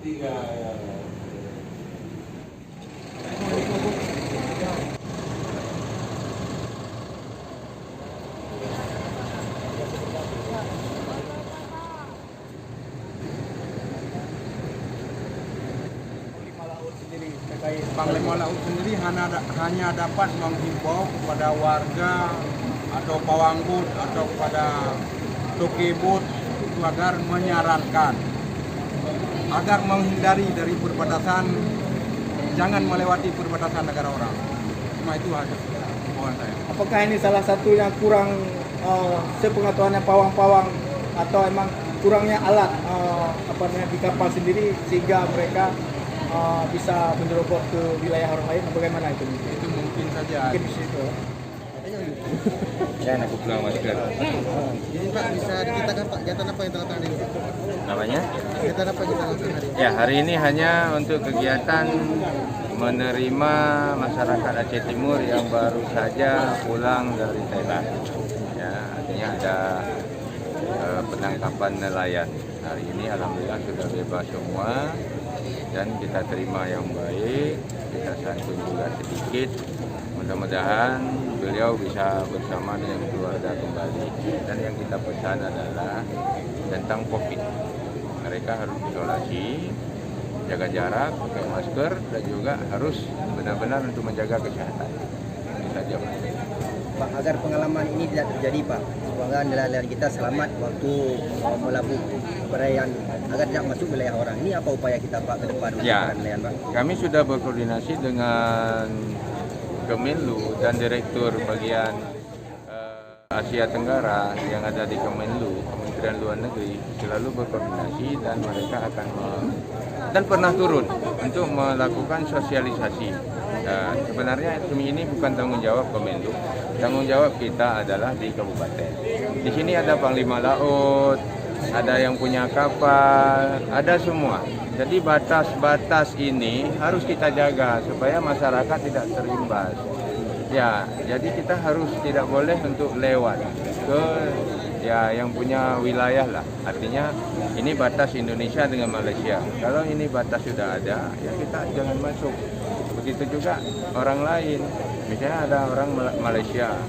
Panglima Laut sendiri hanya dapat menghimbau kepada warga atau pawanggut atau kepada tokebot itu agar menyarankan agar menghindari dari perbatasan, jangan melewati perbatasan negara orang. Cuma itu aja mohon saya. Apakah ini salah satu yang kurang sepengetahuannya pawang-pawang atau emang kurangnya alat di kapal sendiri sehingga mereka bisa menyerobot ke wilayah orang lain? Bagaimana itu? Itu mungkin saja. Mungkin di situ. Ya, aku pulang masker. Ini Pak, bisa diceritakan Pak, kegiatan apa yang dilakukan hari ini? Namanya? Kegiatan apa yang dilakukan hari ini? Ya, hari ini hanya untuk kegiatan menerima masyarakat Aceh Timur yang baru saja pulang dari Thailand. Ya, artinya ada penangkapan nelayan. Hari ini alhamdulillah sudah bebas semua dan kita terima yang baik, kita santun juga sedikit. Mudah-mudahan beliau bisa bersama dengan keluarga kembali. Dan yang kita pesan adalah tentang COVID. Mereka harus isolasi, jaga jarak, pakai masker, dan juga harus benar-benar untuk menjaga kesehatan. Ini saja Pak, agar pengalaman ini tidak terjadi Pak, semoga nelayan kita selamat waktu melabur perairan agar tidak masuk wilayah orang. Ini apa upaya kita Pak ke depan untuk Ya, nelayan Pak? kami sudah berkoordinasi dengan Kemenlu dan Direktur bagian Asia Tenggara yang ada di Kemenlu, Kementerian Luar Negeri, selalu berkoordinasi dan mereka akan dan pernah turun untuk melakukan sosialisasi. Sebenarnya ini bukan tanggung jawab Kemenlu, tanggung jawab kita adalah di kabupaten. Di sini ada Panglima Laut, ada yang punya kapal, ada semua. Jadi batas-batas ini harus kita jaga supaya masyarakat tidak terimbas. Ya, jadi kita harus tidak boleh untuk lewat ke yang punya wilayah lah. Artinya ini batas Indonesia dengan Malaysia. Kalau ini batas sudah ada, ya kita jangan masuk. Begitu juga orang lain. Misalnya ada orang Malaysia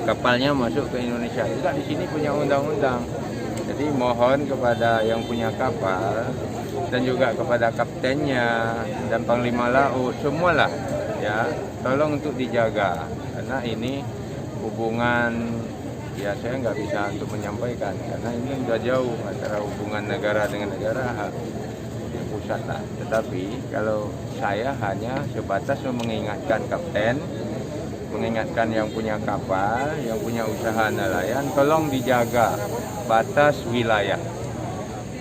kapalnya masuk ke Indonesia. Juga di sini punya undang-undang. Jadi mohon kepada yang punya kapal dan juga kepada kaptennya dan Panglima Laut semualah ya tolong untuk dijaga karena ini hubungan ya saya nggak bisa untuk menyampaikan karena ini sudah jauh antara hubungan negara dengan negara pusat lah. Tetapi kalau saya hanya sebatas mengingatkan kapten, mengingatkan yang punya kapal, yang punya usaha nelayan, tolong dijaga batas wilayah.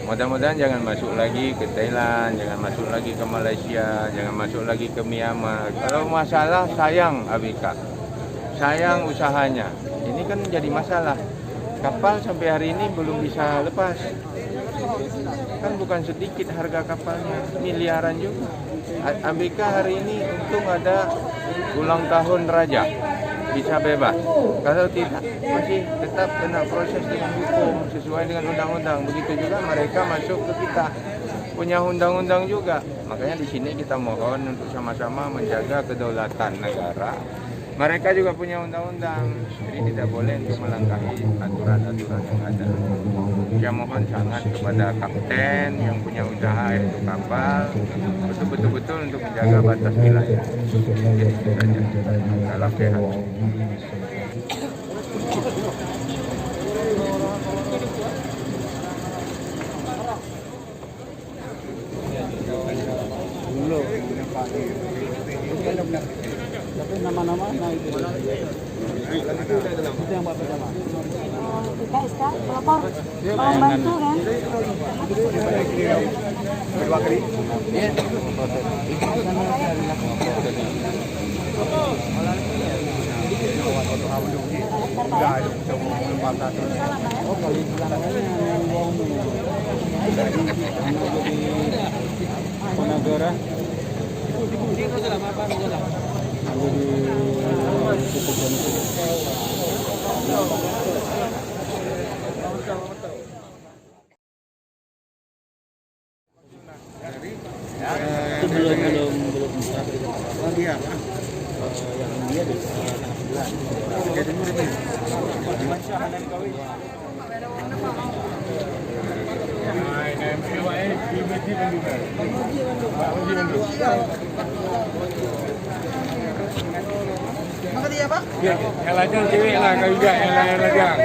Mudah-mudahan jangan masuk lagi ke Thailand, jangan masuk lagi ke Malaysia, jangan masuk lagi ke Myanmar. Kalau masalah sayang Abika, sayang usahanya. Ini kan jadi masalah. Kapal sampai hari ini belum bisa lepas. Kan bukan sedikit harga kapalnya, miliaran juga. Abika hari ini untung ada ulang tahun raja, bisa bebas. Kalau tidak, masih tetap kena proses dengan hukum sesuai dengan undang-undang. Begitu juga mereka masuk ke kita, punya undang-undang juga. Makanya di sini kita mohon untuk sama-sama menjaga kedaulatan negara. Mereka juga punya undang-undang, jadi tidak boleh untuk melangkahi aturan-aturan yang ada. Saya mohon sangat kepada kapten yang punya usaha yaitu kapal, betul-betul untuk menjaga batas wilayah. Itu saja, salam sehat. Tapi nama-nama itu yang Bapak sama. PKSK, pelapor, tolong bantu kan? Kedua kali. Oh, kalau negara Yang lajang cewek lah kau juga yang lajang.